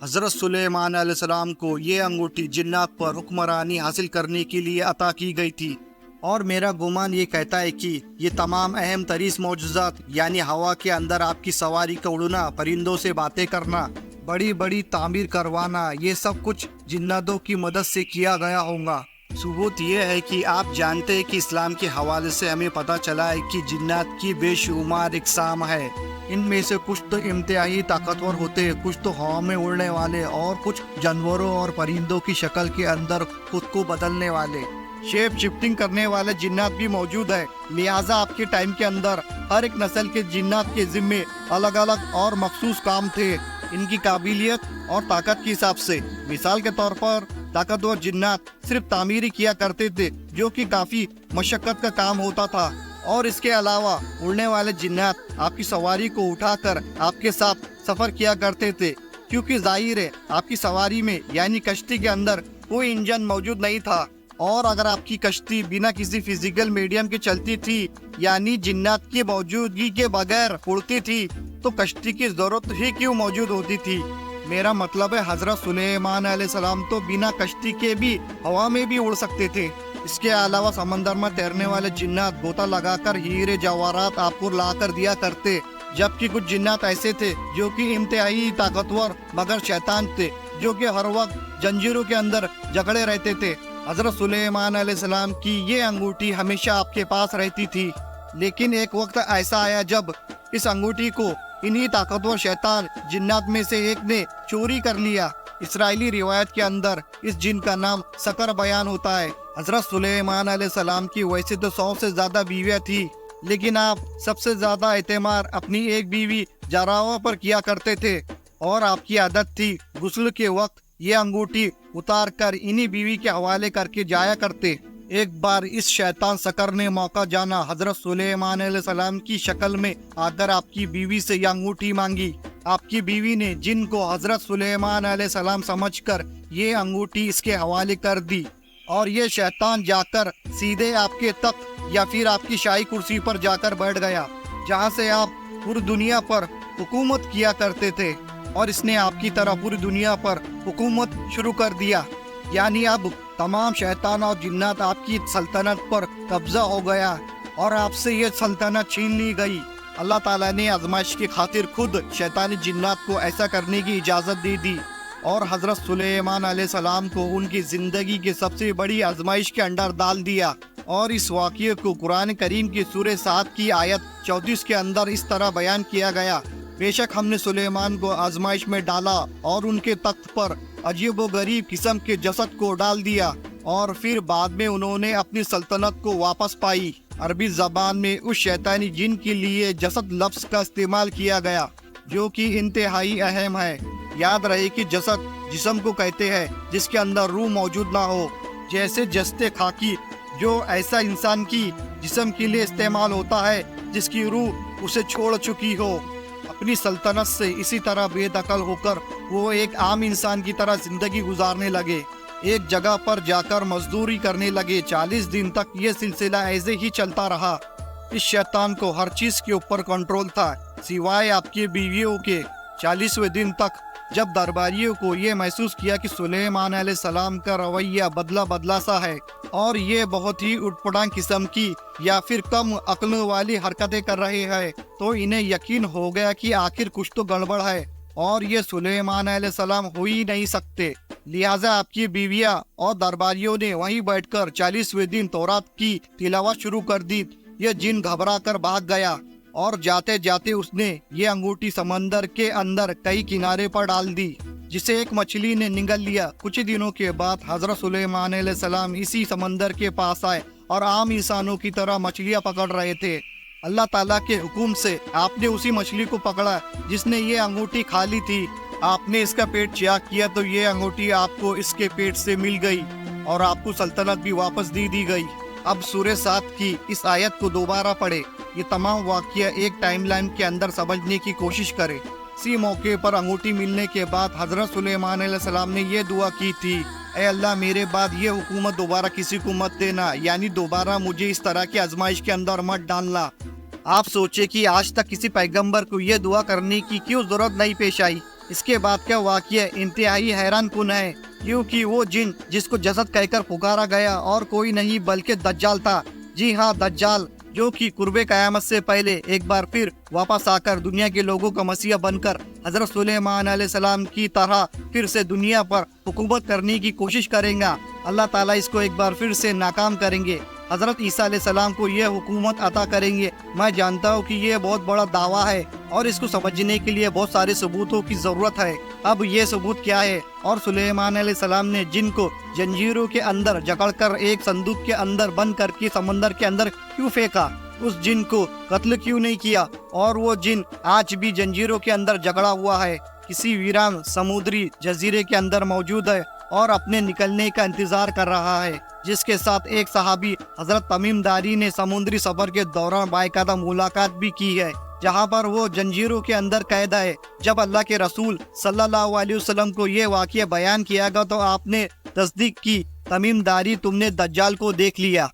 حضرت سلیمان علیہ السلام کو یہ انگوٹھی جنات پر حکمرانی حاصل کرنے کے لیے عطا کی گئی تھی، اور میرا گمان یہ کہتا ہے کہ یہ تمام اہم ترین معجزات یعنی ہوا کے اندر آپ کی سواری کا اڑنا، پرندوں سے باتیں کرنا، بڑی بڑی تعمیر کروانا، یہ سب کچھ جناتوں کی مدد سے کیا گیا ہوگا۔ ثبوت یہ ہے کہ آپ جانتے ہیں کہ اسلام کے حوالے سے ہمیں پتہ چلا ہے کہ جنات کی بے شمار اقسام ہے۔ ان میں سے کچھ تو انتہائی طاقتور ہوتے ہیں، کچھ تو ہوا میں اڑنے والے، اور کچھ جانوروں اور پرندوں کی شکل کے اندر خود کو بدلنے والے، شیپ شفٹنگ کرنے والے جنات بھی موجود ہے۔ لہٰذا آپ کے ٹائم کے اندر ہر ایک نسل کے جنات کے ذمے الگ الگ اور مخصوص کام تھے، ان کی قابلیت اور طاقت کے حساب سے۔ مثال کے طور پر طاقتور جنات صرف تعمیری کیا کرتے تھے، جو کہ کافی مشقت کا کام ہوتا تھا، اور اس کے علاوہ اڑنے والے جنات آپ کی سواری کو اٹھا کر آپ کے ساتھ سفر کیا کرتے تھے، کیونکہ ظاہر ہے آپ کی سواری میں یعنی کشتی کے اندر کوئی انجن موجود نہیں تھا، اور اگر آپ کی کشتی بنا کسی فزیکل میڈیم کے چلتی تھی یعنی جنات کی موجودگی کے بغیر اڑتی تھی تو کشتی کی ضرورت ہی کیوں موجود ہوتی تھی؟ میرا مطلب ہے حضرت سلیمان علیہ السلام تو بنا کشتی کے بھی ہوا میں بھی اڑ سکتے تھے۔ اس کے علاوہ سمندر میں تیرنے والے جنات غوطہ لگا کر ہیرے جواہرات آپ کو لا کر دیا کرتے، جبکہ کچھ جنات ایسے تھے جو کہ انتہائی طاقتور مگر شیطان تھے، جو کہ ہر وقت زنجیروں کے اندر جکڑے رہتے تھے۔ حضرت سلیمان علیہ السلام کی یہ انگوٹھی ہمیشہ آپ کے پاس رہتی تھی، لیکن ایک وقت ایسا آیا جب اس انگوٹھی کو انہی طاقتور شیطان جنات میں سے ایک نے چوری کر لیا۔ اسرائیلی روایت کے اندر اس جن کا نام سکر بیان ہوتا ہے۔ حضرت سلیمان علیہ السلام کی ویسے تو 100 سے زیادہ بیویاں تھی، لیکن آپ سب سے زیادہ اعتماد اپنی ایک بیوی جاراوا پر کیا کرتے تھے، اور آپ کی عادت تھی غسل کے وقت یہ انگوٹھی اتار کر انہی بیوی کے حوالے کر کے جایا کرتے۔ ایک بار اس شیطان سکر نے موقع جانا حضرت سلیمان علیہ السلام کی شکل میں آ کر آپ کی بیوی سے یہ انگوٹھی مانگی۔ آپ کی بیوی نے جن کو حضرت سلیمان علیہ السلام سمجھ کر یہ انگوٹھی اس کے حوالے کر دی، اور یہ شیطان جا کر سیدھے آپ کے تخت یا پھر آپ کی شاہی کرسی پر جا کر بیٹھ گیا، جہاں سے آپ پوری دنیا پر حکومت کیا کرتے تھے، اور اس نے آپ کی طرح پوری دنیا پر حکومت شروع کر دیا۔ یعنی اب تمام شیطان اور جنات آپ کی سلطنت پر قبضہ ہو گیا، اور آپ سے یہ سلطنت چھین لی گئی۔ اللہ تعالیٰ نے آزمائش کی خاطر خود شیطانی جنات کو ایسا کرنے کی اجازت دے دی، اور حضرت سلیمان علیہ السلام کو ان کی زندگی کی سب سے بڑی آزمائش کے اندر ڈال دیا۔ اور اس واقعے کو قرآن کریم کی سورہ 7 کی آیت 34 کے اندر اس طرح بیان کیا گیا: بے شک ہم نے سلیمان کو آزمائش میں ڈالا اور ان کے تخت پر عجیب و غریب قسم کے جسد کو ڈال دیا، اور پھر بعد میں انہوں نے اپنی سلطنت کو واپس پائی۔ عربی زبان میں اس شیطانی جن کے لیے جسد لفظ کا استعمال کیا گیا، جو کہ انتہائی اہم ہے۔ یاد رہے کہ جسد جسم کو کہتے ہیں جس کے اندر روح موجود نہ ہو، جیسے جسد خاکی جو ایسا انسان کی جسم کے لیے استعمال ہوتا ہے جس کی روح اسے چھوڑ چکی ہو۔ اپنی سلطنت سے اسی طرح بے دخل ہو کر وہ ایک عام انسان کی طرح زندگی گزارنے لگے، ایک جگہ پر جا کر مزدوری کرنے لگے۔ 40 دن تک یہ سلسلہ ایسے ہی چلتا رہا۔ اس شیطان کو ہر چیز کے اوپر کنٹرول تھا سوائے آپ کی بیویوں کے۔ 40ویں دن تک جب درباریوں کو یہ محسوس کیا کہ سلیمان علیہ السلام کا رویہ بدلا سا ہے، اور یہ بہت ہی اٹھ پٹانگ قسم کی یا پھر کم عقل والی حرکتیں کر رہے ہیں، تو انہیں یقین ہو گیا کہ آخر کچھ تو گڑبڑ ہے، اور یہ سلیمان علیہ السلام ہو ہی نہیں سکتے۔ لہٰذا آپ کی بیویاں اور درباریوں نے وہیں بیٹھ کر 40ویں دن تورات کی تلاوت شروع کر دی۔ یہ جن گھبرا کر بھاگ گیا، اور جاتے جاتے اس نے یہ انگوٹھی سمندر کے اندر کئی کنارے پر ڈال دی، جسے ایک مچھلی نے نگل لیا۔ کچھ دنوں کے بعد حضرت سلیمان علیہ السلام اسی سمندر کے پاس آئے اور عام انسانوں کی طرح مچھلیاں پکڑ رہے تھے۔ اللہ تعالیٰ کے حکم سے آپ نے اسی مچھلی کو پکڑا جس نے یہ انگوٹھی کھا لی تھی۔ آپ نے اس کا پیٹ چیک کیا تو یہ انگوٹھی آپ کو اس کے پیٹ سے مل گئی، اور آپ کو سلطنت بھی واپس دی گئی۔ اب سورہ 7 کی اس آیت کو دوبارہ پڑھے، یہ تمام واقعہ ایک ٹائم لائن کے اندر سمجھنے کی کوشش کرے۔ اسی موقع پر انگوٹھی ملنے کے بعد حضرت سلیمان علیہ السلام نے یہ دعا کی تھی: اے اللہ، میرے بعد یہ حکومت دوبارہ کسی کو مت دینا، یعنی دوبارہ مجھے اس طرح کی آزمائش کے اندر مت ڈالنا۔ آپ سوچے کہ آج تک کسی پیغمبر کو یہ دعا کرنے کی کیوں ضرورت نہیں پیش آئی؟ اس کے بعد کا واقعہ انتہائی حیران کن ہے، کیونکہ وہ جن جس کو جسد کہہ کر پکارا گیا اور کوئی نہیں بلکہ دجال تھا۔ جی ہاں، دجال، جو کہ قرب قیامت سے پہلے ایک بار پھر واپس آ کر دنیا کے لوگوں کا مسیح بن کر حضرت سلیمان علیہ السلام کی طرح پھر سے دنیا پر حکومت کرنے کی کوشش کریں گا۔ اللہ تعالیٰ اس کو ایک بار پھر سے ناکام کریں گے۔ حضرت عیسیٰ علیہ السلام کو یہ حکومت عطا کریں گے۔ میں جانتا ہوں کہ یہ بہت بڑا دعویٰ ہے اور اس کو سمجھنے کے لیے بہت سارے ثبوتوں کی ضرورت ہے۔ اب یہ ثبوت کیا ہے؟ اور سلیمان علیہ السلام نے جن کو جنجیروں کے اندر جکڑ کر ایک صندوق کے اندر بند کر کے سمندر کے اندر کیوں پھینکا؟ اس جن کو قتل کیوں نہیں کیا؟ اور وہ جن آج بھی جنجیروں کے اندر جکڑا ہوا ہے، کسی ویران سمندری جزیرے کے اندر موجود ہے اور اپنے نکلنے کا انتظار کر رہا ہے، جس کے ساتھ ایک صحابی حضرت تمیم داری نے سمندری سفر کے دوران باقاعدہ ملاقات بھی کی ہے، جہاں پر وہ جنجیروں کے اندر قید ہے۔ جب اللہ کے رسول صلی اللہ علیہ وسلم کو یہ واقعہ بیان کیا گیا تو آپ نے تصدیق کی، تمیم داری، تم نے دجال کو دیکھ لیا۔